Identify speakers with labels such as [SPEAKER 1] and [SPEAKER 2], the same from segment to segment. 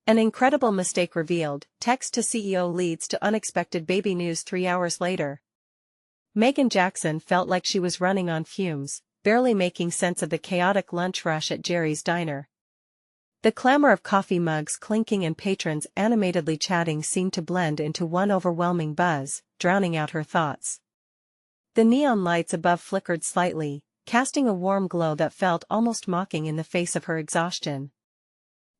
[SPEAKER 1] An incredible mistake revealed, text to CEO leads to unexpected baby news 3 hours later. Megan Jackson felt like she was running on fumes, barely making sense of the chaotic lunch rush at Jerry's diner. The clamor of coffee mugs clinking and patrons animatedly chatting seemed to blend into one overwhelming buzz, drowning out her thoughts. The neon lights above flickered slightly, casting a warm glow that felt almost mocking in the face of her exhaustion.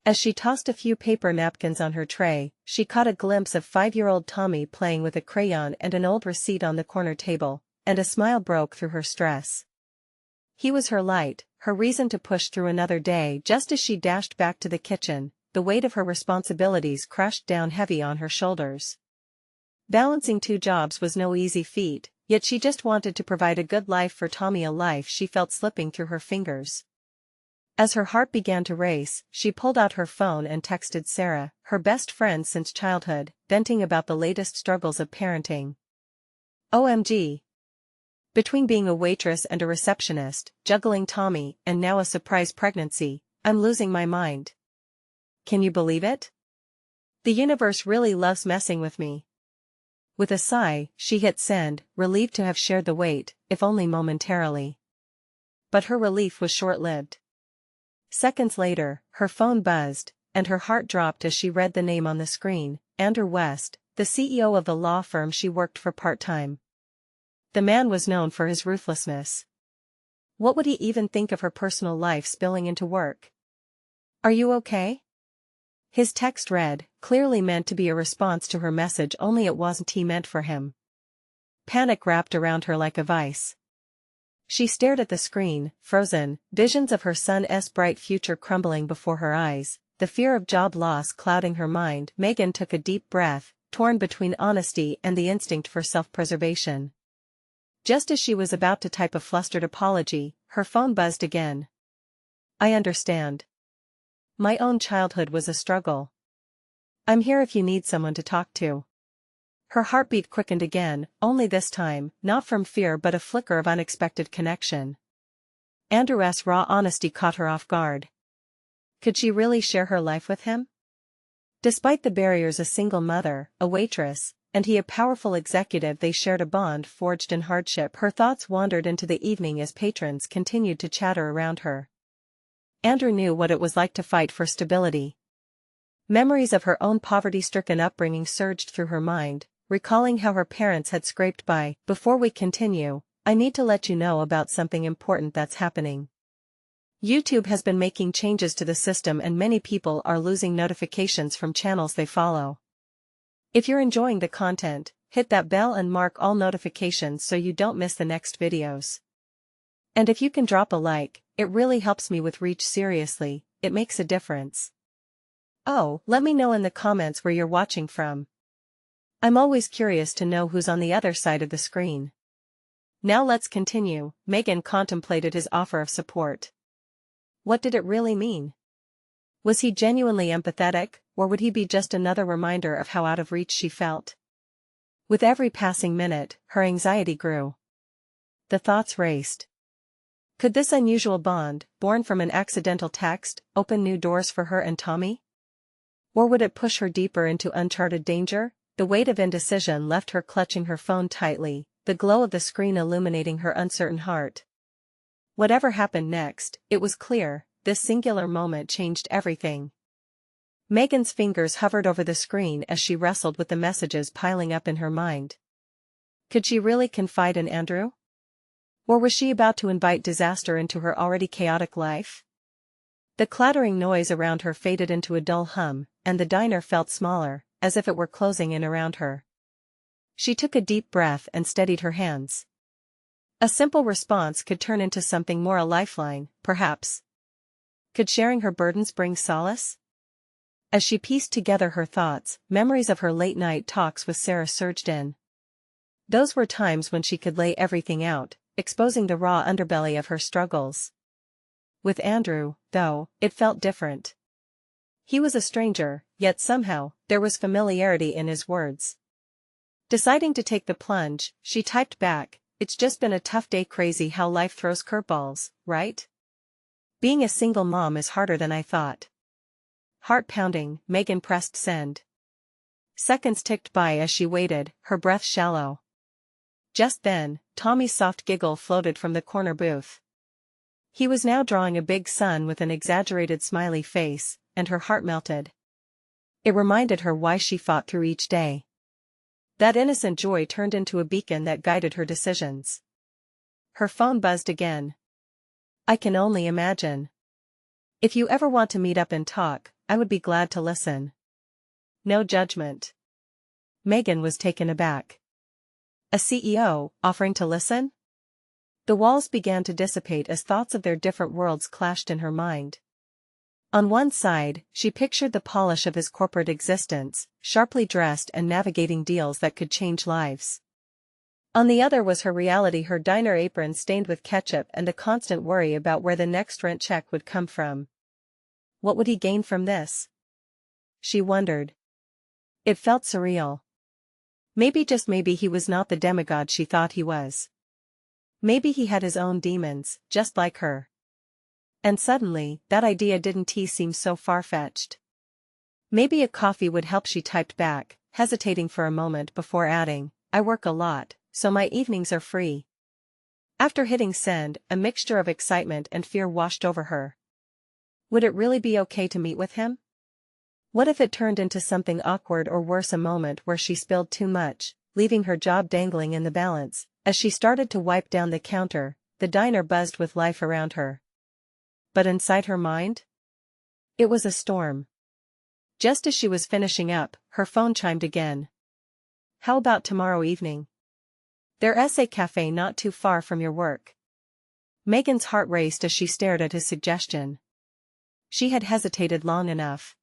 [SPEAKER 1] As she tossed a few paper napkins on her tray, she caught a glimpse of 5-year-old Tommy playing with a crayon and an old receipt on the corner table, and a smile broke through her stress. He was her light, her reason to push through another day. Just as she dashed back to the kitchen, the weight of her responsibilities crashed down heavy on her shoulders. Balancing 2 jobs was no easy feat, yet she just wanted to provide a good life for Tommy, a life she felt slipping through her fingers. As her heart began to race, she pulled out her phone and texted Sarah, her best friend since childhood, venting about the latest struggles of parenting. OMG. Between being a waitress and a receptionist, juggling Tommy, and now a surprise pregnancy, I'm losing my mind. Can you believe it? The universe really loves messing with me. With a sigh, she hit send, relieved to have shared the weight, if only momentarily. But her relief was short-lived. Seconds later, her phone buzzed, and her heart dropped as she read the name on the screen, Andrew West, the CEO of the law firm she worked for part-time. The man was known for his ruthlessness. What would he even think of her personal life spilling into work? Are you okay? His text read, clearly meant to be a response to her message, only it wasn't meant for him. Panic wrapped around her like a vice. She stared at the screen, frozen, visions of her son's bright future crumbling before her eyes, the fear of job loss clouding her mind. Megan took a deep breath, torn between honesty and the instinct for self-preservation. Just as she was about to type a flustered apology, her phone buzzed again. I understand. My own childhood was a struggle. I'm here if you need someone to talk to. Her heartbeat quickened again, only this time, not from fear but a flicker of unexpected connection. Andrew's raw honesty caught her off guard. Could she really share her life with him? Despite the barriers, a single mother, a waitress, and he a powerful executive, they shared a bond forged in hardship. Her thoughts wandered into the evening as patrons continued to chatter around her. Andrew knew what it was like to fight for stability. Memories of her own poverty-stricken upbringing surged through her mind, recalling how her parents had scraped by. Before we continue, I need to let you know about something important that's happening. YouTube has been making changes to the system and many people are losing notifications from channels they follow. If you're enjoying the content, hit that bell and mark all notifications so you don't miss the next videos. And if you can drop a like, it really helps me with reach. Seriously, it makes a difference. Oh, let me know in the comments where you're watching from. I'm always curious to know who's on the other side of the screen. Now let's continue. Megan contemplated his offer of support. What did it really mean? Was he genuinely empathetic, or would he be just another reminder of how out of reach she felt? With every passing minute, her anxiety grew. The thoughts raced. Could this unusual bond, born from an accidental text, open new doors for her and Tommy? Or would it push her deeper into uncharted danger? The weight of indecision left her clutching her phone tightly, the glow of the screen illuminating her uncertain heart. Whatever happened next, it was clear, this singular moment changed everything. Megan's fingers hovered over the screen as she wrestled with the messages piling up in her mind. Could she really confide in Andrew? Or was she about to invite disaster into her already chaotic life? The clattering noise around her faded into a dull hum, and the diner felt smaller, as if it were closing in around her. She took a deep breath and steadied her hands. A simple response could turn into something more, a lifeline, perhaps. Could sharing her burdens bring solace? As she pieced together her thoughts, memories of her late-night talks with Sarah surged in. Those were times when she could lay everything out, exposing the raw underbelly of her struggles. With Andrew, though, it felt different. He was a stranger, yet somehow, there was familiarity in his words. Deciding to take the plunge, she typed back, "It's just been a tough day. Crazy how life throws curveballs, right? Being a single mom is harder than I thought. heart pounding, Megan pressed send. Seconds ticked by as she waited, her breath shallow. Just then, Tommy's soft giggle floated from the corner booth. He was now drawing a big sun with an exaggerated smiley face, and her heart melted. It reminded her why she fought through each day. That innocent joy turned into a beacon that guided her decisions. Her phone buzzed again. I can only imagine. If you ever want to meet up and talk, I would be glad to listen. No judgment. Megan was taken aback. A CEO, offering to listen? The walls began to dissipate as thoughts of their different worlds clashed in her mind. On one side, she pictured the polish of his corporate existence, sharply dressed and navigating deals that could change lives. On the other was her reality, her diner apron stained with ketchup and a constant worry about where the next rent check would come from. What would he gain from this? She wondered. It felt surreal. Maybe, just maybe, he was not the demigod she thought he was. Maybe he had his own demons, just like her. And suddenly, that idea didn't seem so far-fetched. Maybe a coffee would help, she typed back, hesitating for a moment before adding, I work a lot, so my evenings are free. After hitting send, a mixture of excitement and fear washed over her. Would it really be okay to meet with him? What if it turned into something awkward, or worse, a moment where she spilled too much, leaving her job dangling in the balance? As she started to wipe down the counter, the diner buzzed with life around her. But inside her mind? It was a storm. Just as she was finishing up, her phone chimed again. How about tomorrow evening? There's a cafe not too far from your work. Megan's heart raced as she stared at his suggestion. She had hesitated long enough.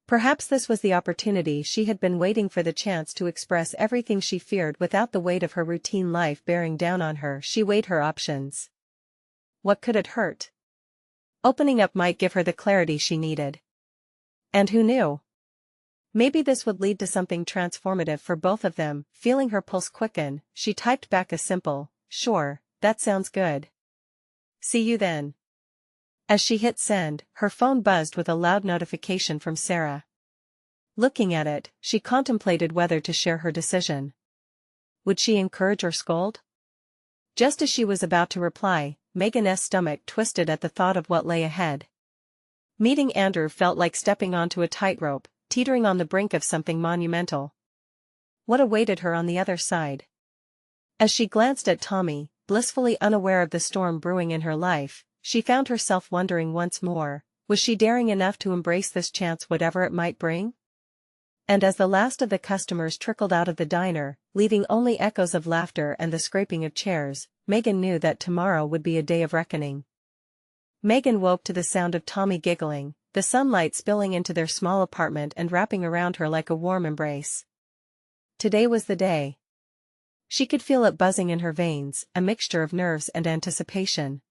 [SPEAKER 1] Perhaps this was the opportunity she had been waiting for, the chance to express everything she feared without the weight of her routine life bearing down on her. She weighed her options. What could it hurt? Opening up might give her the clarity she needed. And who knew? Maybe this would lead to something transformative for both of them. Feeling her pulse quicken, she typed back a simple, sure, that sounds good. See you then. As she hit send, her phone buzzed with a loud notification from Sarah. Looking at it, she contemplated whether to share her decision. Would she encourage or scold? Just as she was about to reply, Megan's stomach twisted at the thought of what lay ahead. Meeting Andrew felt like stepping onto a tightrope, teetering on the brink of something monumental. What awaited her on the other side? As she glanced at Tommy, blissfully unaware of the storm brewing in her life, she found herself wondering once more, was she daring enough to embrace this chance, whatever it might bring? And as the last of the customers trickled out of the diner, leaving only echoes of laughter and the scraping of chairs, Megan knew that tomorrow would be a day of reckoning. Megan woke to the sound of Tommy giggling, the sunlight spilling into their small apartment and wrapping around her like a warm embrace. Today was the day. She could feel it buzzing in her veins, a mixture of nerves and anticipation.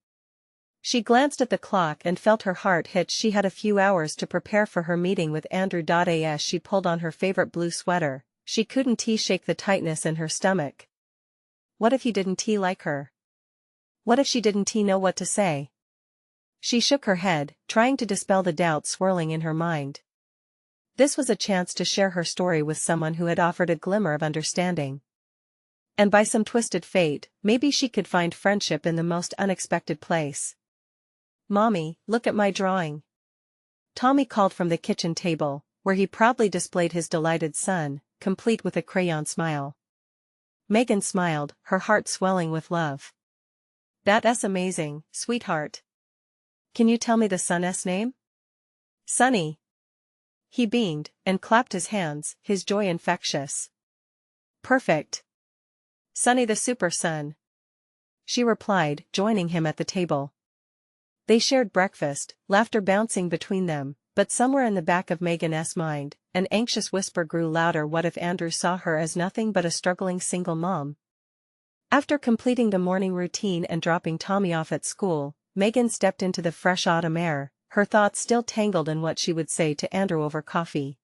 [SPEAKER 1] She glanced at the clock and felt her heart hit. She had a few hours to prepare for her meeting with Andrew. As she pulled on her favorite blue sweater, she couldn't shake the tightness in her stomach. What if he didn't like her? What if she didn't know what to say? She shook her head, trying to dispel the doubts swirling in her mind. This was a chance to share her story with someone who had offered a glimmer of understanding. And by some twisted fate, maybe she could find friendship in the most unexpected place. Mommy, look at my drawing. Tommy called from the kitchen table, where he proudly displayed his delighted son, complete with a crayon smile. Megan smiled, her heart swelling with love. That's amazing, sweetheart. Can you tell me the son's name? Sonny. He beamed, and clapped his hands, his joy infectious. Perfect. Sonny the super son. She replied, joining him at the table. They shared breakfast, laughter bouncing between them, but somewhere in the back of Megan's mind, an anxious whisper grew louder. What if Andrew saw her as nothing but a struggling single mom? After completing the morning routine and dropping Tommy off at school, Megan stepped into the fresh autumn air, her thoughts still tangled in what she would say to Andrew over coffee.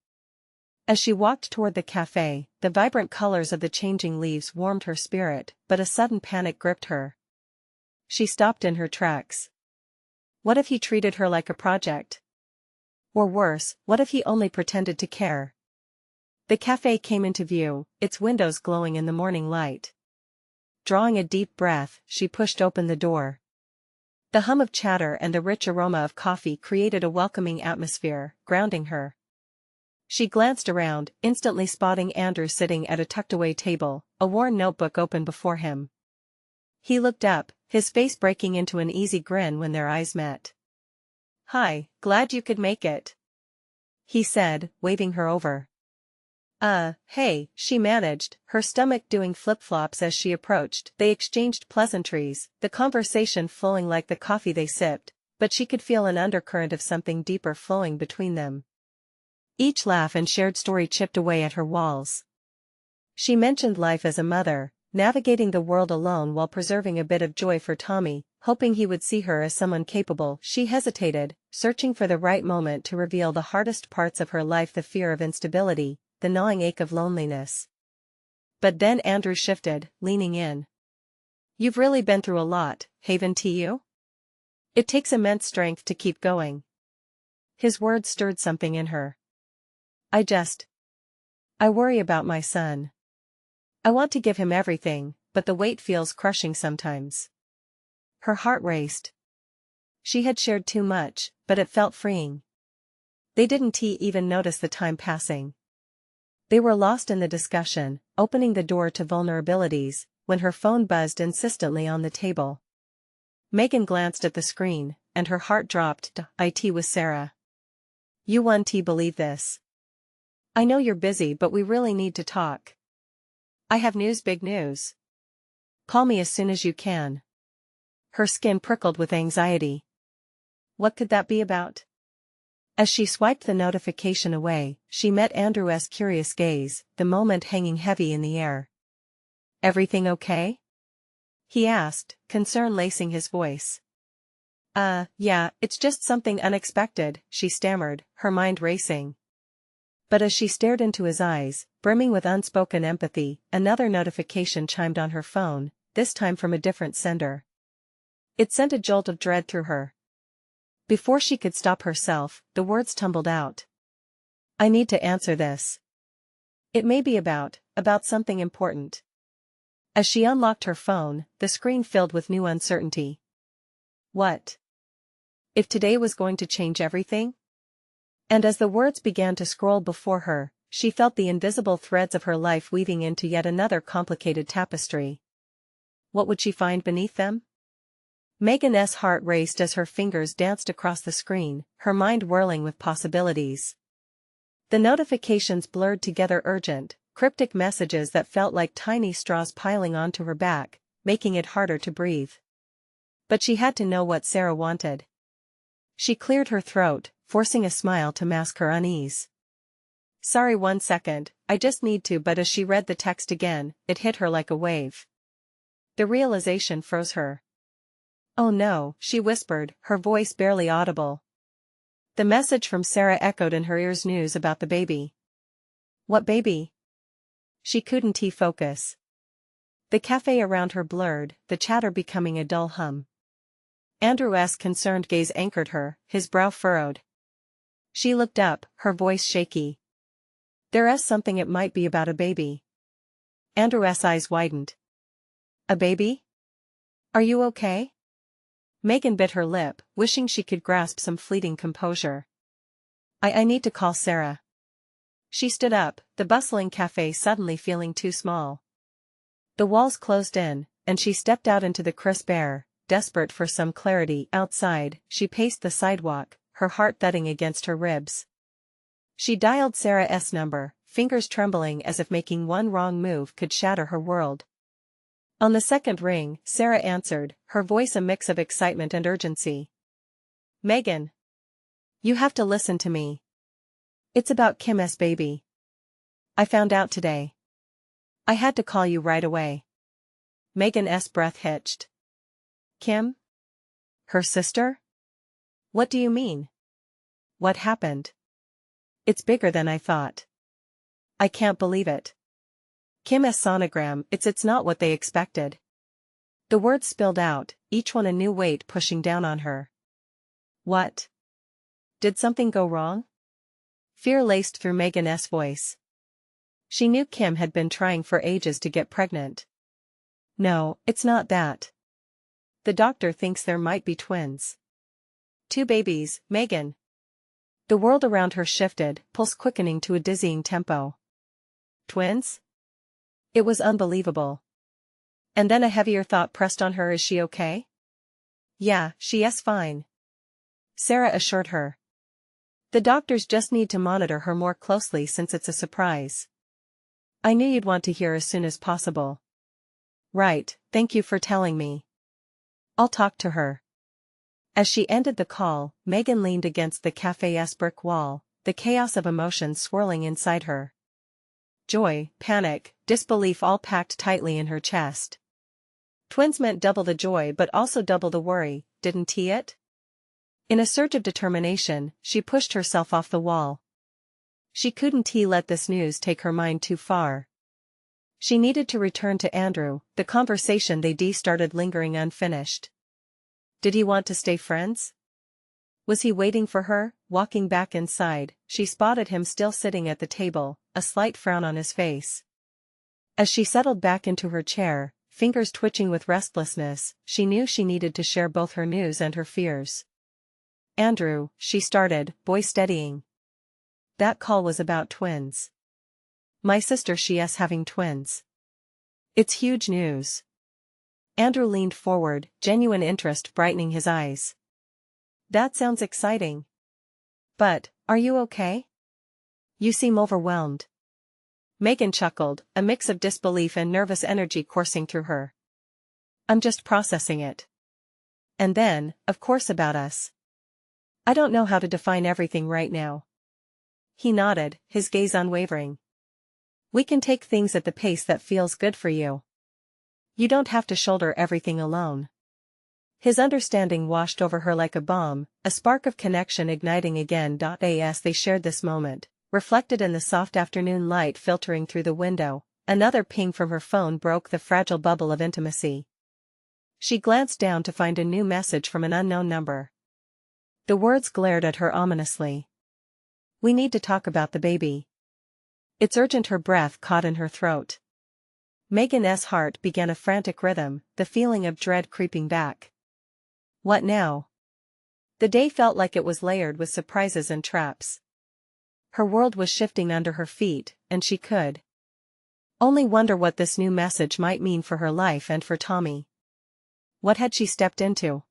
[SPEAKER 1] As she walked toward the cafe, the vibrant colors of the changing leaves warmed her spirit, but a sudden panic gripped her. She stopped in her tracks. What if he treated her like a project? Or worse, what if he only pretended to care? The cafe came into view, its windows glowing in the morning light. Drawing a deep breath, she pushed open the door. The hum of chatter and the rich aroma of coffee created a welcoming atmosphere, grounding her. She glanced around, instantly spotting Andrew sitting at a tucked-away table, a worn notebook open before him. He looked up, his face breaking into an easy grin when their eyes met. "Hi, glad you could make it," he said, waving her over. Hey," she managed, her stomach doing flip-flops as she approached. They exchanged pleasantries, the conversation flowing like the coffee they sipped, but she could feel an undercurrent of something deeper flowing between them. Each laugh and shared story chipped away at her walls. She mentioned life as a mother, navigating the world alone while preserving a bit of joy for Tommy, hoping he would see her as someone capable. She hesitated, searching for the right moment to reveal the hardest parts of her life, the fear of instability, the gnawing ache of loneliness. But then Andrew shifted, leaning in. "You've really been through a lot, haven't you? It takes immense strength to keep going." His words stirred something in her. I worry about my son. I want to give him everything, but the weight feels crushing sometimes." Her heart raced. She had shared too much, but it felt freeing. They didn't even notice the time passing. They were lost in the discussion, opening the door to vulnerabilities, when her phone buzzed insistently on the table. Megan glanced at the screen, and her heart dropped. "It was Sarah. You won't believe this. I know you're busy, but we really need to talk. I have news, big news. Call me as soon as you can." Her skin prickled with anxiety. What could that be about? As she swiped the notification away, she met Andrew's curious gaze, the moment hanging heavy in the air. "Everything okay?" he asked, concern lacing his voice. Yeah, it's just something unexpected," she stammered, her mind racing. But as she stared into his eyes, brimming with unspoken empathy, another notification chimed on her phone, this time from a different sender. It sent a jolt of dread through her. Before she could stop herself, the words tumbled out. "I need to answer this. It may be about something important." As she unlocked her phone, the screen filled with new uncertainty. What if today was going to change everything? And as the words began to scroll before her, she felt the invisible threads of her life weaving into yet another complicated tapestry. What would she find beneath them? Megan's heart raced as her fingers danced across the screen, her mind whirling with possibilities. The notifications blurred together, urgent, cryptic messages that felt like tiny straws piling onto her back, making it harder to breathe. But she had to know what Sarah wanted. She cleared her throat, forcing a smile to mask her unease. "Sorry, 1 second, I just need to." But as she read the text again, it hit her like a wave. The realization froze her. "Oh no," she whispered, her voice barely audible. The message from Sarah echoed in her ears, news about the baby. What baby? She couldn't focus. The cafe around her blurred, the chatter becoming a dull hum. Andrew's concerned gaze anchored her, his brow furrowed. She looked up, her voice shaky. "There's something, it might be about a baby." Andrew's eyes widened. "A baby? Are you okay?" Megan bit her lip, wishing she could grasp some fleeting composure. I need to call Sarah." She stood up, the bustling cafe suddenly feeling too small. The walls closed in, and she stepped out into the crisp air, desperate for some clarity. Outside, she paced the sidewalk, her heart thudding against her ribs. She dialed Sarah's number, fingers trembling as if making one wrong move could shatter her world. On the second ring, Sarah answered, her voice a mix of excitement and urgency. "Megan. You have to listen to me. It's about Kim's baby. I found out today. I had to call you right away." Megan's breath hitched. "Kim? Her sister? What do you mean? What happened?" "It's bigger than I thought. I can't believe it. Kim's sonogram, it's not what they expected." The words spilled out, each one a new weight pushing down on her. "What? Did something go wrong? Fear laced through Megan's voice. She knew Kim had been trying for ages to get pregnant. No, it's not that. The doctor thinks there might be twins. 2 babies, Megan. The world around her shifted, pulse quickening to a dizzying tempo. Twins? It was unbelievable. And then a heavier thought pressed on her. Is she okay? Yeah, she's fine. Sarah assured her. The doctors just need to monitor her more closely since it's a surprise. I knew you'd want to hear as soon as possible. Right, thank you for telling me. I'll talk to her. As she ended the call, Megan leaned against the cafe's brick wall, the chaos of emotions swirling inside her. Joy, panic, disbelief all packed tightly in her chest. Twins meant double the joy but also double the worry, didn't it? In a surge of determination, she pushed herself off the wall. She couldn't let this news take her mind too far. She needed to return to Andrew, the conversation they'd started lingering unfinished. Did he want to stay friends? Was he waiting for her? Walking back inside, she spotted him still sitting at the table, a slight frown on his face. As she settled back into her chair, fingers twitching with restlessness, she knew she needed to share both her news and her fears. Andrew, she started, voice steadying. That call was about twins. My sister, she's having twins. It's huge news. Andrew leaned forward, genuine interest brightening his eyes. That sounds exciting. But, are you okay? You seem overwhelmed. Megan chuckled, a mix of disbelief and nervous energy coursing through her. I'm just processing it. And then, of course, about us. I don't know how to define everything right now. He nodded, his gaze unwavering. We can take things at the pace that feels good for you. You don't have to shoulder everything alone. His understanding washed over her like a bomb, a spark of connection igniting again. As they shared this moment, reflected in the soft afternoon light filtering through the window, another ping from her phone broke the fragile bubble of intimacy. She glanced down to find a new message from an unknown number. The words glared at her ominously. We need to talk about the baby. It's urgent. Her breath caught in her throat. Megan's heart began a frantic rhythm, the feeling of dread creeping back. What now? The day felt like it was layered with surprises and traps. Her world was shifting under her feet, and she could only wonder what this new message might mean for her life and for Tommy. What had she stepped into?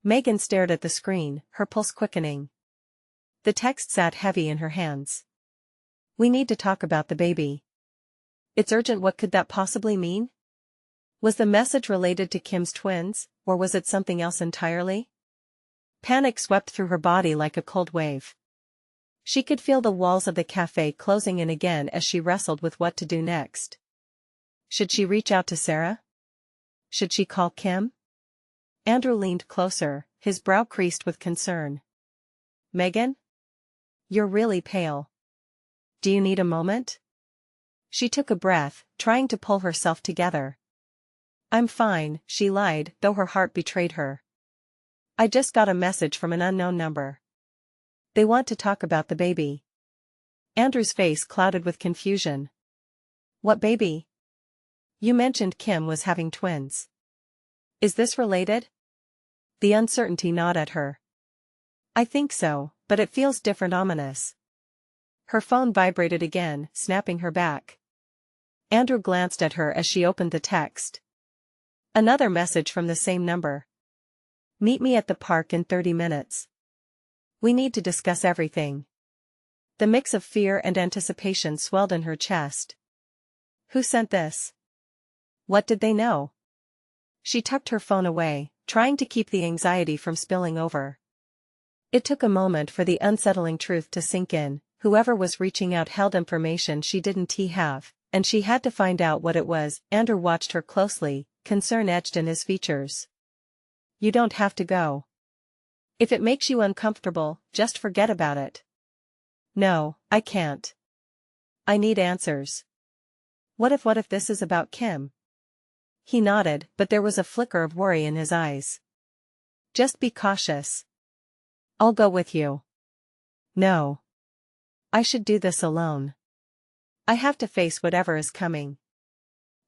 [SPEAKER 1] Megan stared at the screen, her pulse quickening. The text sat heavy in her hands. We need to talk about the baby. It's urgent. What could that possibly mean? Was the message related to Kim's twins, or was it something else entirely? Panic swept through her body like a cold wave. She could feel the walls of the cafe closing in again as she wrestled with what to do next. Should she reach out to Sarah? Should she call Kim? Andrew leaned closer, his brow creased with concern. Megan? You're really pale. Do you need a moment? She took a breath, trying to pull herself together. I'm fine, she lied, though her heart betrayed her. I just got a message from an unknown number. They want to talk about the baby. Andrew's face clouded with confusion. What baby? You mentioned Kim was having twins. Is this related? The uncertainty gnawed at her. I think so, but it feels different. Ominous. Her phone vibrated again, snapping her back. Andrew glanced at her as she opened the text. Another message from the same number. Meet me at the park in 30 minutes. We need to discuss everything. The mix of fear and anticipation swelled in her chest. Who sent this? What did they know? She tucked her phone away, trying to keep the anxiety from spilling over. It took a moment for the unsettling truth to sink in. Whoever was reaching out held information she didn't have, and she had to find out what it was. Andrew watched her closely, concern etched in his features. You don't have to go. If it makes you uncomfortable, just forget about it. No, I can't. I need answers. What if this is about Kim? He nodded, but there was a flicker of worry in his eyes. Just be cautious. I'll go with you. No. I should do this alone. I have to face whatever is coming.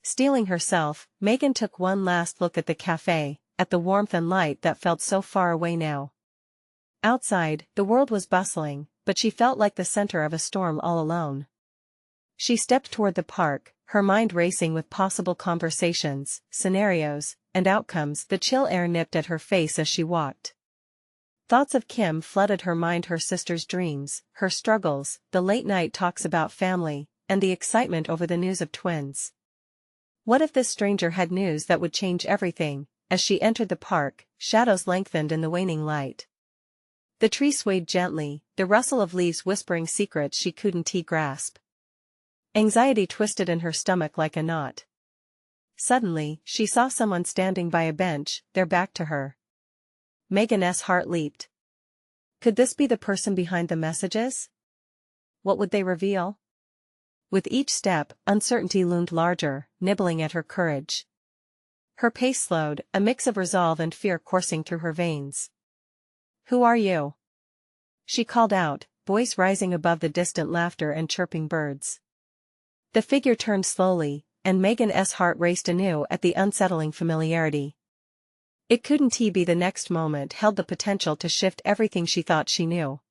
[SPEAKER 1] Steeling herself, Megan took one last look at the cafe, at the warmth and light that felt so far away now. Outside, the world was bustling, but she felt like the center of a storm all alone. She stepped toward the park, her mind racing with possible conversations, scenarios, and outcomes. The chill air nipped at her face as she walked. Thoughts of Kim flooded her mind, her sister's dreams, her struggles, the late-night talks about family, and the excitement over the news of twins. What if this stranger had news that would change everything? As she entered the park, shadows lengthened in the waning light. The tree swayed gently, the rustle of leaves whispering secrets she couldn't grasp. Anxiety twisted in her stomach like a knot. Suddenly, she saw someone standing by a bench, their back to her. Megan's heart leaped. Could this be the person behind the messages? What would they reveal? With each step, uncertainty loomed larger, nibbling at her courage. Her pace slowed, a mix of resolve and fear coursing through her veins. Who are you? She called out, voice rising above the distant laughter and chirping birds. The figure turned slowly, and Megan's heart raced anew at the unsettling familiarity. It couldn't be the next moment held the potential to shift everything she thought she knew.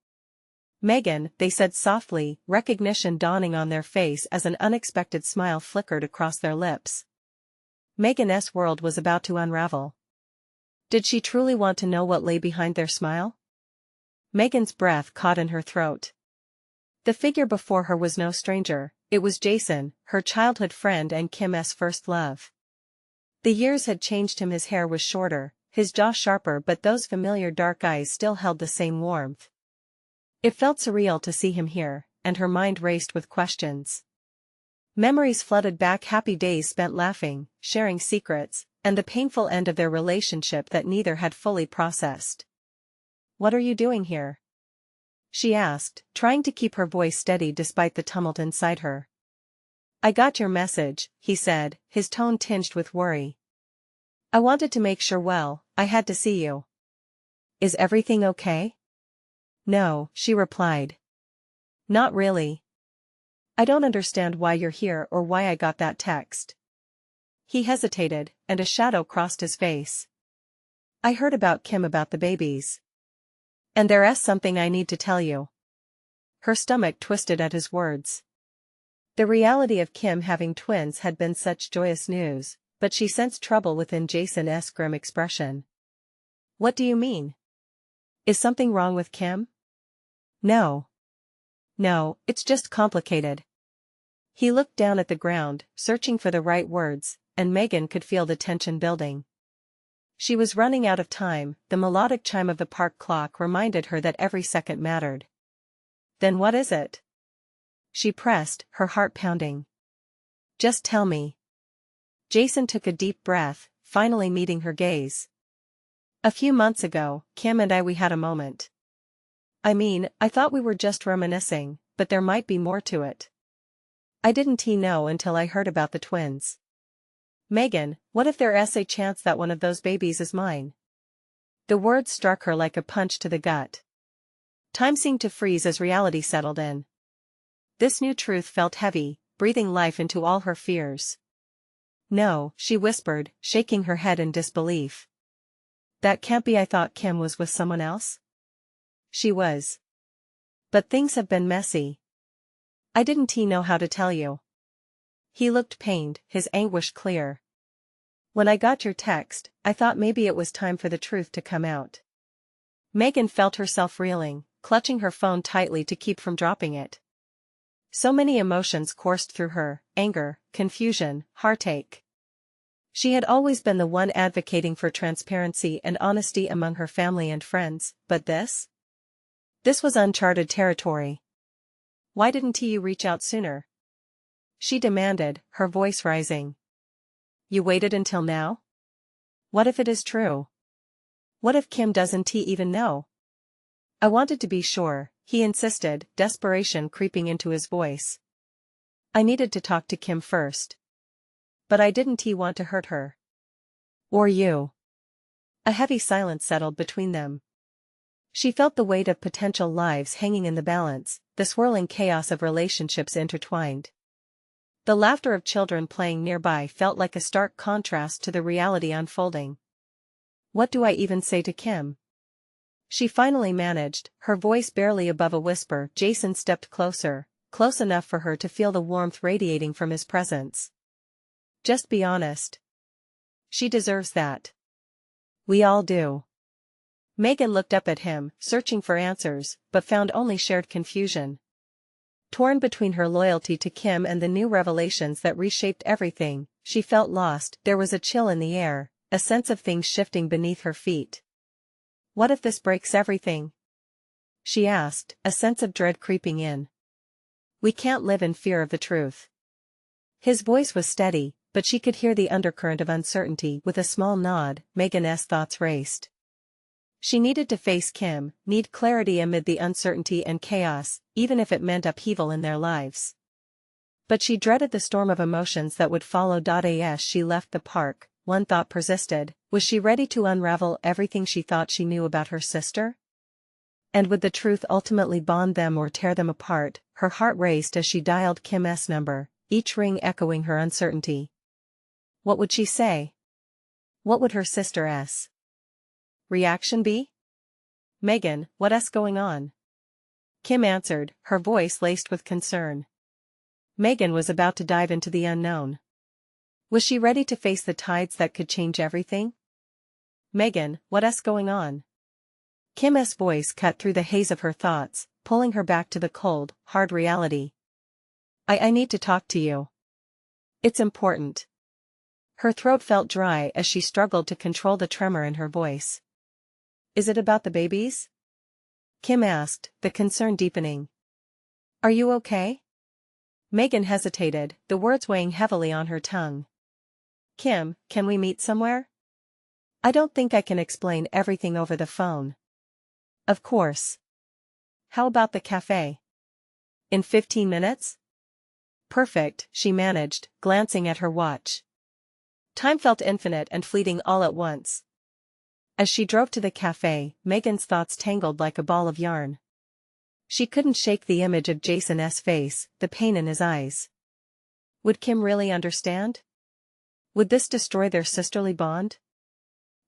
[SPEAKER 1] Megan, they said softly, recognition dawning on their face as an unexpected smile flickered across their lips. Megan's world was about to unravel. Did she truly want to know what lay behind their smile? Megan's breath caught in her throat. The figure before her was no stranger, it was Jason, her childhood friend and Kim's first love. The years had changed him, his hair was shorter, his jaw sharper, but those familiar dark eyes still held the same warmth. It felt surreal to see him here, and her mind raced with questions. Memories flooded back, happy days spent laughing, sharing secrets, and the painful end of their relationship that neither had fully processed. "What are you doing here?" she asked, trying to keep her voice steady despite the tumult inside her. "I got your message," he said, his tone tinged with worry. "I wanted to make sure, well, I had to see you. Is everything okay?" "No," she replied. "Not really. I don't understand why you're here or why I got that text." He hesitated, and a shadow crossed his face. "I heard about Kim, about the babies. And there's something I need to tell you." Her stomach twisted at his words. The reality of Kim having twins had been such joyous news, but she sensed trouble within Jason's grim expression. "What do you mean? Is something wrong with Kim?" "No. No, it's just complicated." He looked down at the ground, searching for the right words, and Megan could feel the tension building. She was running out of time, the melodic chime of the park clock reminded her that every second mattered. "Then what is it?" she pressed, her heart pounding. "Just tell me." Jason took a deep breath, finally meeting her gaze. "A few months ago, Kim and we had a moment. I mean, I thought we were just reminiscing, but there might be more to it. I didn't know until I heard about the twins. Megan, what if there's a chance that one of those babies is mine?" The words struck her like a punch to the gut. Time seemed to freeze as reality settled in. This new truth felt heavy, breathing life into all her fears. "No," she whispered, shaking her head in disbelief. "That can't be. I thought Kim was with someone else." "She was. But things have been messy. I didn't know how to tell you." He looked pained, his anguish clear. "When I got your text, I thought maybe it was time for the truth to come out." Megan felt herself reeling, clutching her phone tightly to keep from dropping it. So many emotions coursed through her: anger, confusion, heartache. She had always been the one advocating for transparency and honesty among her family and friends, but this? This was uncharted territory. "Why didn't you reach out sooner?" she demanded, her voice rising. "You waited until now? What if it is true? What if Kim doesn't even know?" "I wanted to be sure," he insisted, desperation creeping into his voice. "I needed to talk to Kim first. But I didn't want to hurt her. Or you." A heavy silence settled between them. She felt the weight of potential lives hanging in the balance, the swirling chaos of relationships intertwined. The laughter of children playing nearby felt like a stark contrast to the reality unfolding. What do I even say to Kim? She finally managed, her voice barely above a whisper. Jason stepped closer, close enough for her to feel the warmth radiating from his presence. Just be honest. She deserves that. We all do. Megan looked up at him, searching for answers, but found only shared confusion. Torn between her loyalty to Kim and the new revelations that reshaped everything, she felt lost. There was a chill in the air, a sense of things shifting beneath her feet. What if this breaks everything? She asked, a sense of dread creeping in. We can't live in fear of the truth. His voice was steady, but she could hear the undercurrent of uncertainty. With a small nod, Megan's thoughts raced. She needed to face Kim, need clarity amid the uncertainty and chaos, even if it meant upheaval in their lives. But she dreaded the storm of emotions that would follow. As she left the park, one thought persisted: was she ready to unravel everything she thought she knew about her sister? And would the truth ultimately bond them or tear them apart? Her heart raced as she dialed Kim's number, each ring echoing her uncertainty. What would she say? What would her sister's reaction be? Megan, what's going on? Kim answered, her voice laced with concern. Megan was about to dive into the unknown. Was she ready to face the tides that could change everything? Megan, what's going on? Kim's voice cut through the haze of her thoughts, pulling her back to the cold, hard reality. I need to talk to you. It's important. Her throat felt dry as she struggled to control the tremor in her voice. Is it about the babies? Kim asked, the concern deepening. Are you okay? Megan hesitated, the words weighing heavily on her tongue. Kim, can we meet somewhere? I don't think I can explain everything over the phone. Of course. How about the cafe? In 15 minutes? Perfect, she managed, glancing at her watch. Time felt infinite and fleeting all at once. As she drove to the cafe, Megan's thoughts tangled like a ball of yarn. She couldn't shake the image of Jason's face, the pain in his eyes. Would Kim really understand? Would this destroy their sisterly bond?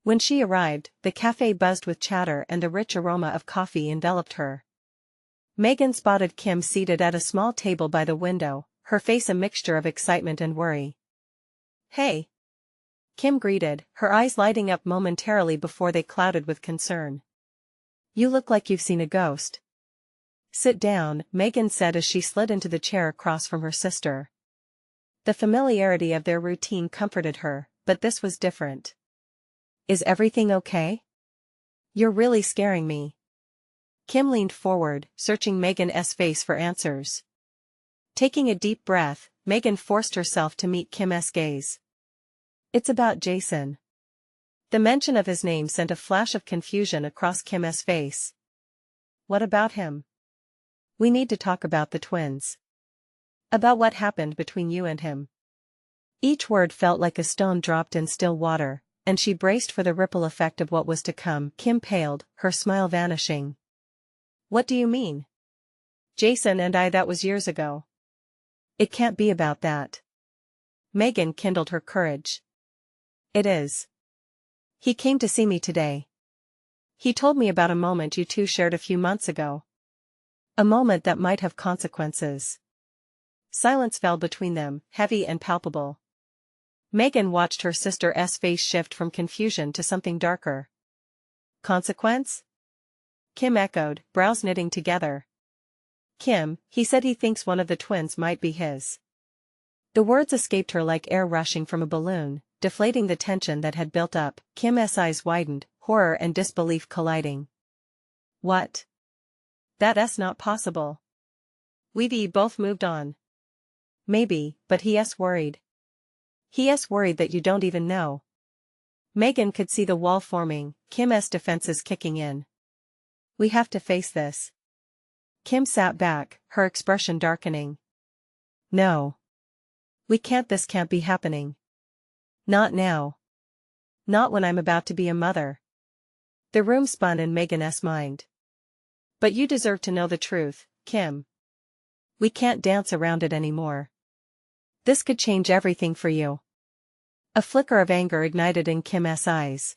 [SPEAKER 1] When she arrived, the cafe buzzed with chatter and the rich aroma of coffee enveloped her. Megan spotted Kim seated at a small table by the window, her face a mixture of excitement and worry. Hey! Kim greeted, her eyes lighting up momentarily before they clouded with concern. You look like you've seen a ghost. Sit down, Megan said as she slid into the chair across from her sister. The familiarity of their routine comforted her, but this was different. Is everything okay? You're really scaring me. Kim leaned forward, searching Megan's face for answers. Taking a deep breath, Megan forced herself to meet Kim's gaze. It's about Jason. The mention of his name sent a flash of confusion across Kim's face. What about him? We need to talk about the twins. About what happened between you and him. Each word felt like a stone dropped in still water, and she braced for the ripple effect of what was to come. Kim paled, her smile vanishing. What do you mean? Jason and I, that was years ago. It can't be about that. Megan kindled her courage. It is. He came to see me today. He told me about a moment you two shared a few months ago. A moment that might have consequences. Silence fell between them, heavy and palpable. Megan watched her sister's face shift from confusion to something darker. Consequence? Kim echoed, brows knitting together. Kim, he said he thinks one of the twins might be his. The words escaped her like air rushing from a balloon, deflating the tension that had built up. Kim's eyes widened, horror and disbelief colliding. What? That's not possible. We both moved on. Maybe, but he's worried. He's worried that you don't even know. Megan could see the wall forming, Kim's defenses kicking in. We have to face this. Kim sat back, her expression darkening. No. We can't, this can't be happening. Not now. Not when I'm about to be a mother. The room spun in Megan's mind. But you deserve to know the truth, Kim. We can't dance around it anymore. This could change everything for you. A flicker of anger ignited in Kim's eyes.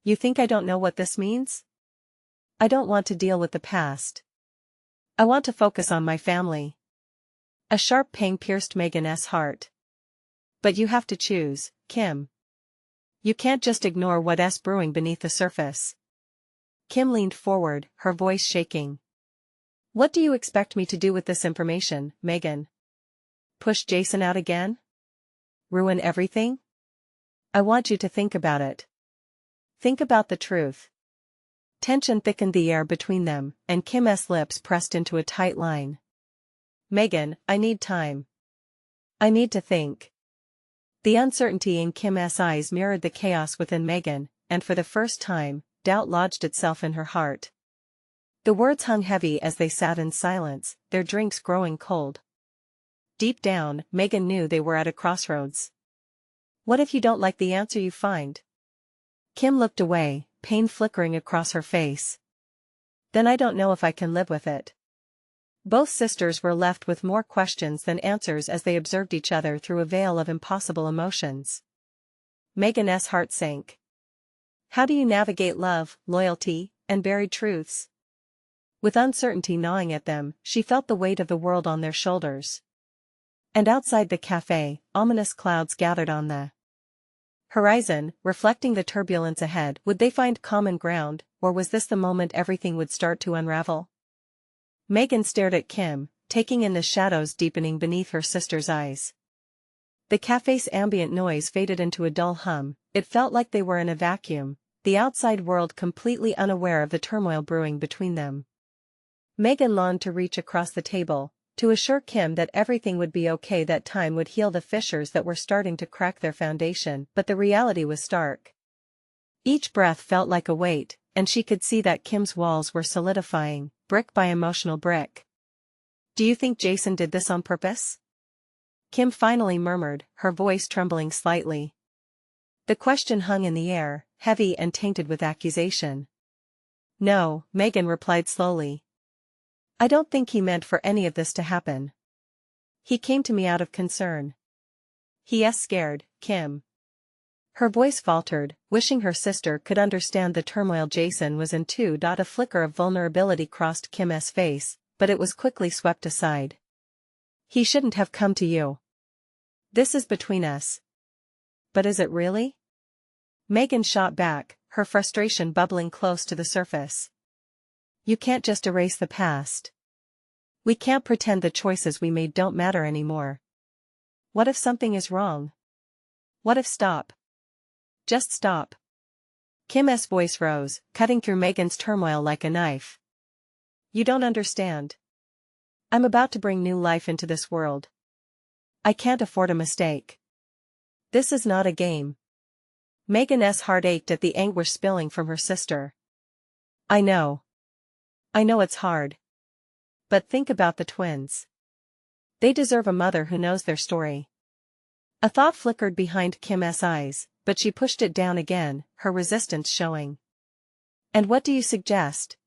[SPEAKER 1] You think I don't know what this means? I don't want to deal with the past. I want to focus on my family. A sharp pang pierced Megan's heart. But you have to choose, Kim. You can't just ignore what's brewing beneath the surface. Kim leaned forward, her voice shaking. What do you expect me to do with this information, Megan? Push Jason out again? Ruin everything? I want you to think about it. Think about the truth. Tension thickened the air between them, and Kim's lips pressed into a tight line. Megan, I need time. I need to think. The uncertainty in Kim's eyes mirrored the chaos within Megan, and for the first time, doubt lodged itself in her heart. The words hung heavy as they sat in silence, their drinks growing cold. Deep down, Megan knew they were at a crossroads. What if you don't like the answer you find? Kim looked away, pain flickering across her face. Then I don't know if I can live with it. Both sisters were left with more questions than answers as they observed each other through a veil of impossible emotions. Megan's heart sank. How do you navigate love, loyalty, and buried truths? With uncertainty gnawing at them, she felt the weight of the world on their shoulders. And outside the cafe, ominous clouds gathered on the horizon, reflecting the turbulence ahead. Would they find common ground, or was this the moment everything would start to unravel? Megan stared at Kim, taking in the shadows deepening beneath her sister's eyes. The cafe's ambient noise faded into a dull hum. It felt like they were in a vacuum, the outside world completely unaware of the turmoil brewing between them. Megan longed to reach across the table, to assure Kim that everything would be okay, that time would heal the fissures that were starting to crack their foundation, but the reality was stark. Each breath felt like a weight, and she could see that Kim's walls were solidifying, brick by emotional brick. Do you think Jason did this on purpose? Kim finally murmured, her voice trembling slightly. The question hung in the air, heavy and tainted with accusation. No, Megan replied slowly. I don't think he meant for any of this to happen. He came to me out of concern. He's scared, Kim. Her voice faltered, wishing her sister could understand the turmoil Jason was in too. A flicker of vulnerability crossed Kim's face, but it was quickly swept aside. He shouldn't have come to you. This is between us. But is it really? Megan shot back, her frustration bubbling close to the surface. You can't just erase the past. We can't pretend the choices we made don't matter anymore. What if something is wrong? What if stop? Just stop. Kim's voice rose, cutting through Megan's turmoil like a knife. You don't understand. I'm about to bring new life into this world. I can't afford a mistake. This is not a game. Megan's heart ached at the anguish spilling from her sister. I know. I know it's hard. But think about the twins. They deserve a mother who knows their story. A thought flickered behind Kim's eyes, but she pushed it down again, her resistance showing. And what do you suggest?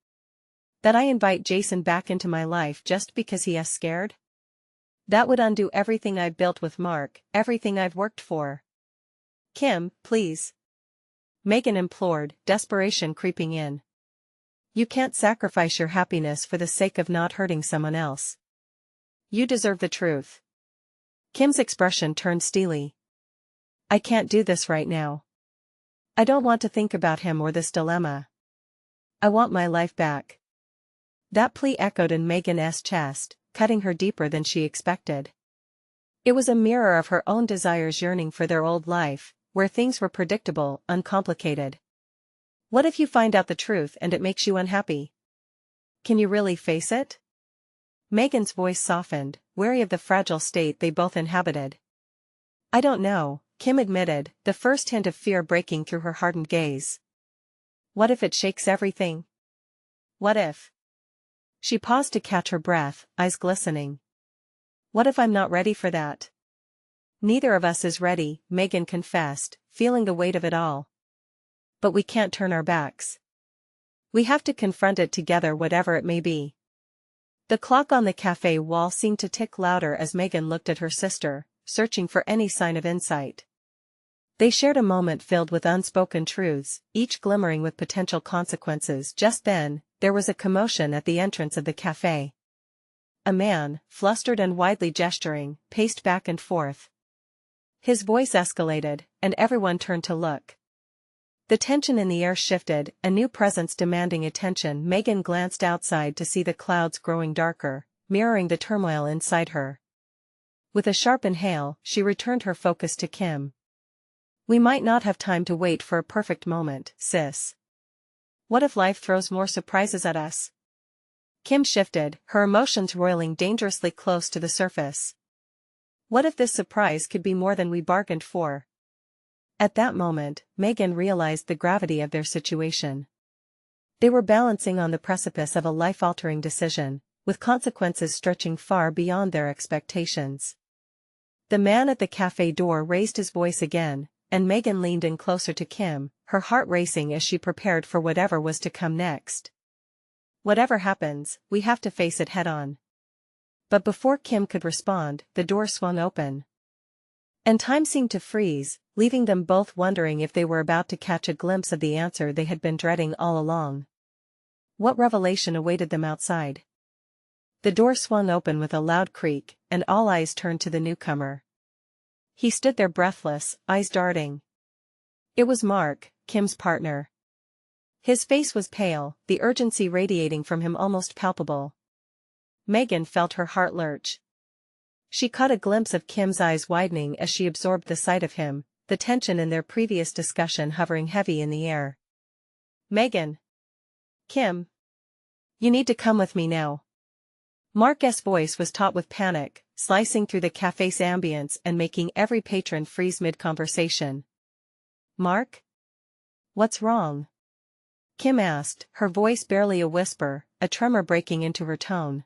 [SPEAKER 1] That I invite Jason back into my life just because he is scared? That would undo everything I've built with Mark, everything I've worked for. Kim, please. Megan implored, desperation creeping in. You can't sacrifice your happiness for the sake of not hurting someone else. You deserve the truth. Kim's expression turned steely. I can't do this right now. I don't want to think about him or this dilemma. I want my life back. That plea echoed in Megan's chest, cutting her deeper than she expected. It was a mirror of her own desires yearning for their old life, where things were predictable, uncomplicated. What if you find out the truth and it makes you unhappy? Can you really face it? Megan's voice softened, wary of the fragile state they both inhabited. I don't know, Kim admitted, the first hint of fear breaking through her hardened gaze. What if it shakes everything? What if? She paused to catch her breath, eyes glistening. What if I'm not ready for that? Neither of us is ready, Megan confessed, feeling the weight of it all. But we can't turn our backs. We have to confront it together, whatever it may be. The clock on the cafe wall seemed to tick louder as Megan looked at her sister, searching for any sign of insight. They shared a moment filled with unspoken truths, each glimmering with potential consequences. Just then, there was a commotion at the entrance of the cafe. A man, flustered and widely gesturing, paced back and forth. His voice escalated, and everyone turned to look. The tension in the air shifted, a new presence demanding attention. Megan glanced outside to see the clouds growing darker, mirroring the turmoil inside her. With a sharp inhale, she returned her focus to Kim. We might not have time to wait for a perfect moment, sis. What if life throws more surprises at us? Kim shifted, her emotions roiling dangerously close to the surface. What if this surprise could be more than we bargained for? At that moment, Megan realized the gravity of their situation. They were balancing on the precipice of a life-altering decision, with consequences stretching far beyond their expectations. The man at the cafe door raised his voice again, and Megan leaned in closer to Kim, her heart racing as she prepared for whatever was to come next. Whatever happens, we have to face it head-on. But before Kim could respond, the door swung open. And time seemed to freeze, leaving them both wondering if they were about to catch a glimpse of the answer they had been dreading all along. What revelation awaited them outside? The door swung open with a loud creak, and all eyes turned to the newcomer. He stood there breathless, eyes darting. It was Mark, Kim's partner. His face was pale, the urgency radiating from him almost palpable. Megan felt her heart lurch. She caught a glimpse of Kim's eyes widening as she absorbed the sight of him, the tension in their previous discussion hovering heavy in the air. Megan. Kim. You need to come with me now. Mark's voice was taut with panic, slicing through the cafe's ambience and making every patron freeze mid-conversation. Mark? What's wrong? Kim asked, her voice barely a whisper, a tremor breaking into her tone.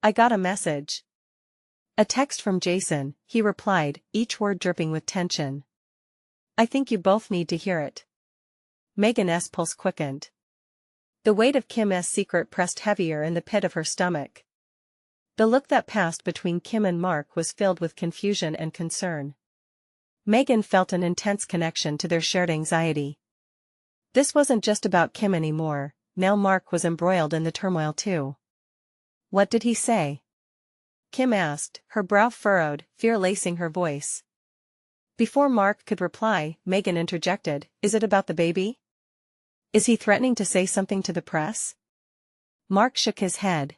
[SPEAKER 1] I got a message. A text from Jason, he replied, each word dripping with tension. I think you both need to hear it. Megan's pulse quickened. The weight of Kim's secret pressed heavier in the pit of her stomach. The look that passed between Kim and Mark was filled with confusion and concern. Megan felt an intense connection to their shared anxiety. This wasn't just about Kim anymore, now Mark was embroiled in the turmoil too. What did he say? Kim asked, her brow furrowed, fear lacing her voice. Before Mark could reply, Megan interjected, Is it about the baby? Is he threatening to say something to the press? Mark shook his head.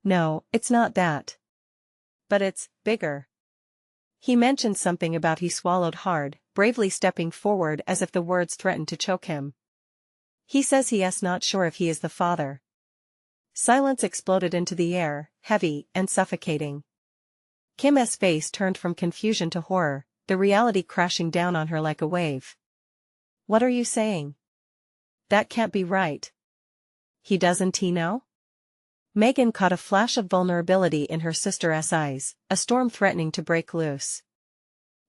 [SPEAKER 1] No, it's not that. But it's bigger. He mentioned something about he swallowed hard, bravely stepping forward as if the words threatened to choke him. He says he is not sure if he is the father. Silence exploded into the air, heavy and suffocating. Kim's face turned from confusion to horror, the reality crashing down on her like a wave. What are you saying? That can't be right. Doesn't he know? Megan caught a flash of vulnerability in her sister's eyes, a storm threatening to break loose.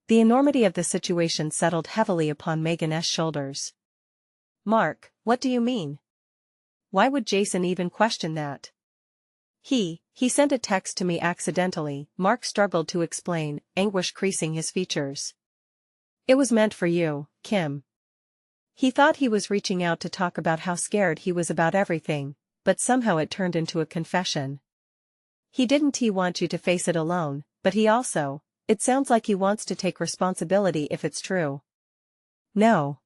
[SPEAKER 1] The enormity of the situation settled heavily upon Megan's shoulders. Mark, what do you mean? Why would Jason even question that? He sent a text to me accidentally, Mark struggled to explain, anguish creasing his features. It was meant for you, Kim. He thought he was reaching out to talk about how scared he was about everything, but somehow it turned into a confession. He didn't want you to face it alone, but it sounds like he wants to take responsibility if it's true. No.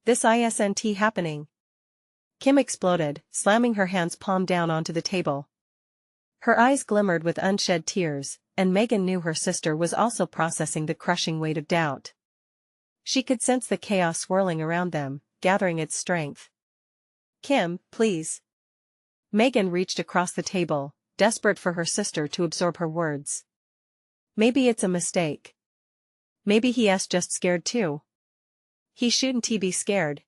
[SPEAKER 1] This isn't happening. Kim exploded, slamming her hands palm down onto the table. Her eyes glimmered with unshed tears, and Megan knew her sister was also processing the crushing weight of doubt. She could sense the chaos swirling around them, gathering its strength. Kim, please. Megan reached across the table, desperate for her sister to absorb her words. Maybe it's a mistake. Maybe he's just scared too. He shouldn't be scared.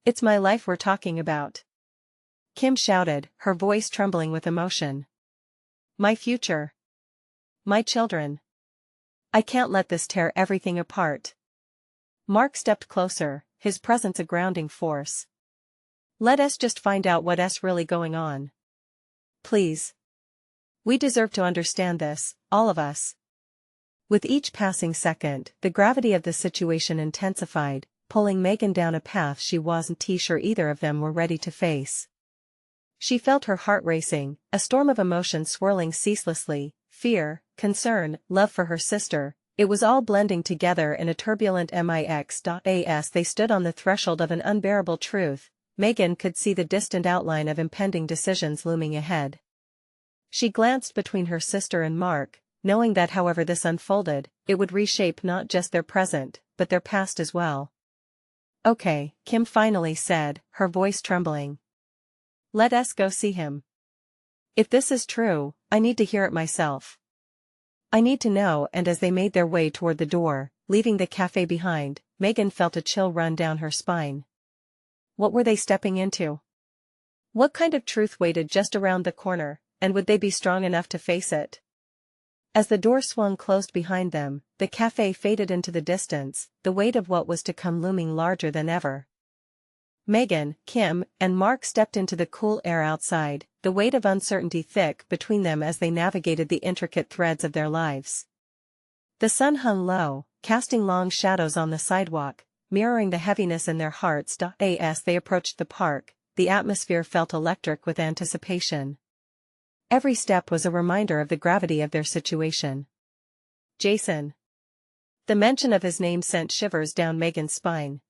[SPEAKER 1] It's my life we're talking about. Kim shouted, her voice trembling with emotion. My future. My children. I can't let this tear everything apart. Mark stepped closer, his presence a grounding force. Let us just find out what's really going on. Please. We deserve to understand this, all of us. With each passing second, the gravity of the situation intensified, pulling Megan down a path she wasn't sure either of them were ready to face. She felt her heart racing, a storm of emotion swirling ceaselessly: fear, concern, love for her sister. It was all blending together in a turbulent mix. As they stood on the threshold of an unbearable truth, Megan could see the distant outline of impending decisions looming ahead. She glanced between her sister and Mark, knowing that however this unfolded, it would reshape not just their present, but their past as well. "Okay," Kim finally said, her voice trembling. "Let us go see him. If this is true, I need to hear it myself. I need to know." And as they made their way toward the door, leaving the cafe behind, Megan felt a chill run down her spine. What were they stepping into? What kind of truth waited just around the corner, and would they be strong enough to face it? As the door swung closed behind them, the cafe faded into the distance, the weight of what was to come looming larger than ever. Megan, Kim, and Mark stepped into the cool air outside, the weight of uncertainty thick between them as they navigated the intricate threads of their lives. The sun hung low, casting long shadows on the sidewalk, mirroring the heaviness in their hearts. As they approached the park, the atmosphere felt electric with anticipation. Every step was a reminder of the gravity of their situation. Jason. The mention of his name sent shivers down Megan's spine.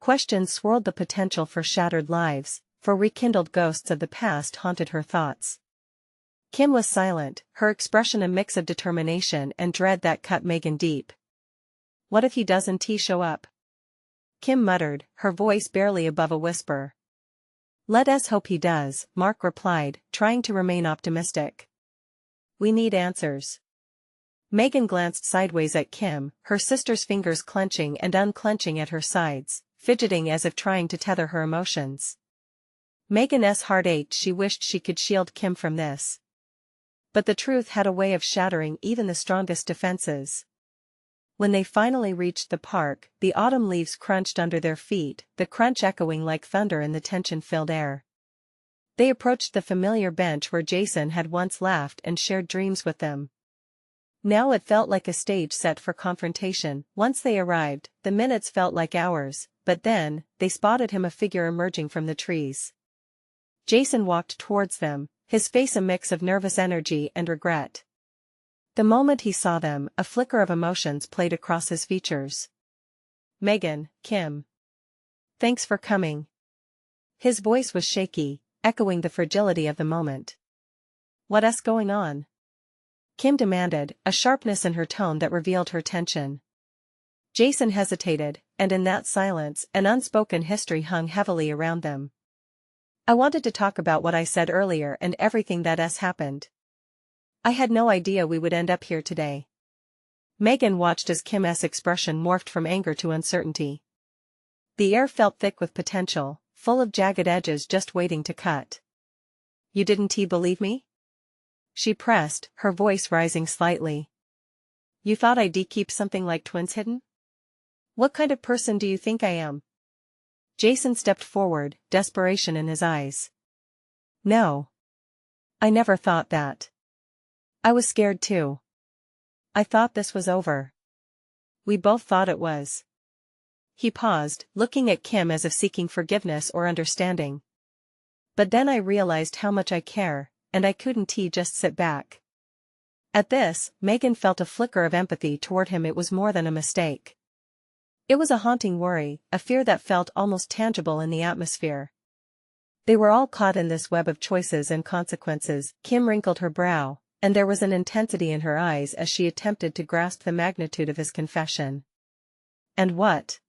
[SPEAKER 1] Questions swirled: the potential for shattered lives, for rekindled ghosts of the past haunted her thoughts. Kim was silent, her expression a mix of determination and dread that cut Megan deep. "What if he doesn't show up?" Kim muttered, her voice barely above a whisper. "Let us hope he does," Mark replied, trying to remain optimistic. "We need answers." Megan glanced sideways at Kim, her sister's fingers clenching and unclenching at her sides, fidgeting as if trying to tether her emotions. Megan's heart ached. She wished she could shield Kim from this. But the truth had a way of shattering even the strongest defenses. When they finally reached the park, the autumn leaves crunched under their feet, the crunch echoing like thunder in the tension-filled air. They approached the familiar bench where Jason had once laughed and shared dreams with them. Now it felt like a stage set for confrontation. Once they arrived, the minutes felt like hours, but then, they spotted him, a figure emerging from the trees. Jason walked towards them, his face a mix of nervous energy and regret. The moment he saw them, a flicker of emotions played across his features. "Megan, Kim. Thanks for coming." His voice was shaky, echoing the fragility of the moment. "What's going on?" Kim demanded, a sharpness in her tone that revealed her tension. Jason hesitated, and in that silence, an unspoken history hung heavily around them. "I wanted to talk about what I said earlier and everything that's happened. I had no idea we would end up here today." Megan watched as Kim's expression morphed from anger to uncertainty. The air felt thick with potential, full of jagged edges just waiting to cut. "You didn't believe me?" she pressed, her voice rising slightly. "You thought I'd keep something like twins hidden? What kind of person do you think I am?" Jason stepped forward, desperation in his eyes. "No. I never thought that. I was scared too. I thought this was over. We both thought it was." He paused, looking at Kim as if seeking forgiveness or understanding. "But then I realized how much I care, and I couldn't just sit back." At this, Megan felt a flicker of empathy toward him. It was more than a mistake. It was a haunting worry, a fear that felt almost tangible in the atmosphere. They were all caught in this web of choices and consequences. Kim wrinkled her brow, and there was an intensity in her eyes as she attempted to grasp the magnitude of his confession. "And what?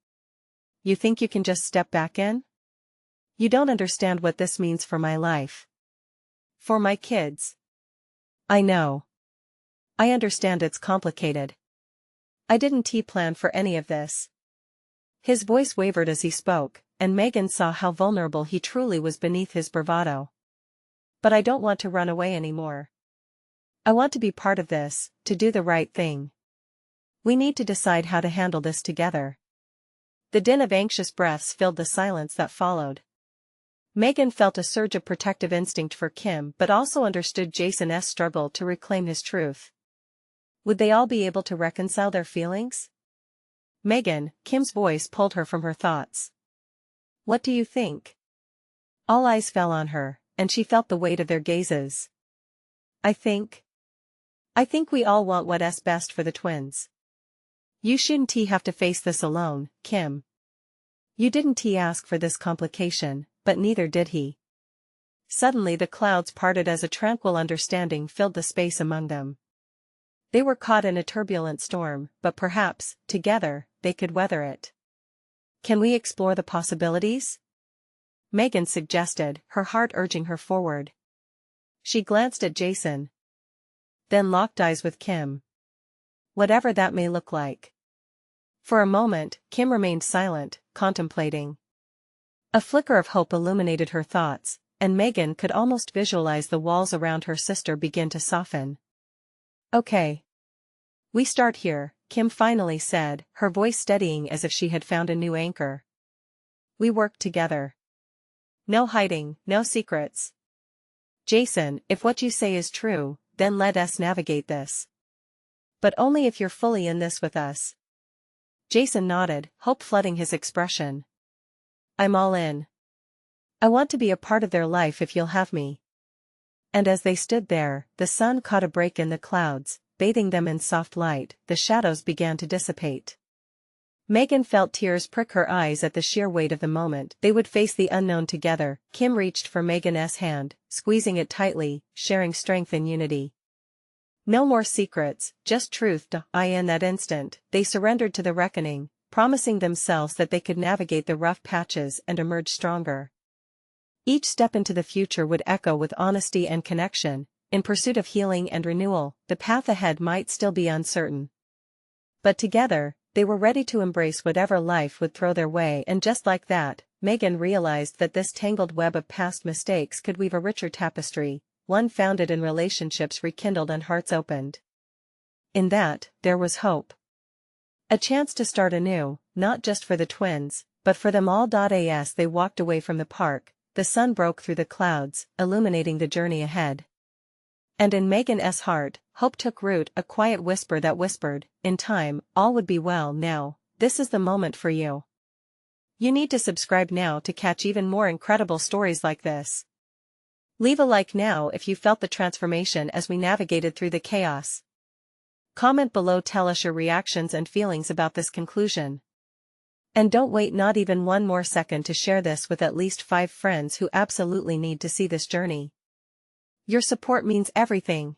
[SPEAKER 1] You think you can just step back in? You don't understand what this means for my life. For my kids. I know. I understand it's complicated. I didn't plan for any of this." His voice wavered as he spoke, and Megan saw how vulnerable he truly was beneath his bravado. "But I don't want to run away anymore. I want to be part of this, to do the right thing. We need to decide how to handle this together." The din of anxious breaths filled the silence that followed. Megan felt a surge of protective instinct for Kim but also understood Jason's struggle to reclaim his truth. Would they all be able to reconcile their feelings? Megan, Kim's voice pulled her from her thoughts. What do you think? All eyes fell on her, and she felt the weight of their gazes. I think we all want what's best for the twins. You shouldn't have to face this alone, Kim. You didn't ask for this complication, but neither did he. Suddenly the clouds parted as a tranquil understanding filled the space among them. They were caught in a turbulent storm, but perhaps, together, they could weather it. Can we explore the possibilities? Megan suggested, her heart urging her forward. She glanced at Jason, then locked eyes with Kim. Whatever that may look like. For a moment, Kim remained silent, contemplating. A flicker of hope illuminated her thoughts, and Megan could almost visualize the walls around her sister begin to soften. Okay. We start here, Kim finally said, her voice steadying as if she had found a new anchor. We work together. No hiding, no secrets. Jason, if what you say is true, then let us navigate this. But only if you're fully in this with us. Jason nodded, hope flooding his expression. I'm all in. I want to be a part of their life if you'll have me. And as they stood there, the sun caught a break in the clouds, bathing them in soft light. The shadows began to dissipate. Megan felt tears prick her eyes at the sheer weight of the moment. They would face the unknown together. Kim reached for Megan's hand, squeezing it tightly, sharing strength and unity. No more secrets, just truth. In that instant, they surrendered to the reckoning, promising themselves that they could navigate the rough patches and emerge stronger. Each step into the future would echo with honesty and connection, in pursuit of healing and renewal. The path ahead might still be uncertain. But together, they were ready to embrace whatever life would throw their way, and just like that, Megan realized that this tangled web of past mistakes could weave a richer tapestry, one founded in relationships rekindled and hearts opened. In that, there was hope. A chance to start anew, not just for the twins, but for them all. As they walked away from the park, the sun broke through the clouds, illuminating the journey ahead. And in Megan's heart, hope took root, a quiet whisper that whispered, in time, all would be well. Now, this is the moment for you. You need to subscribe now to catch even more incredible stories like this. Leave a like now if you felt the transformation as we navigated through the chaos. Comment below, tell us your reactions and feelings about this conclusion. And don't wait not even one more second to share this with at least 5 friends who absolutely need to see this journey. Your support means everything.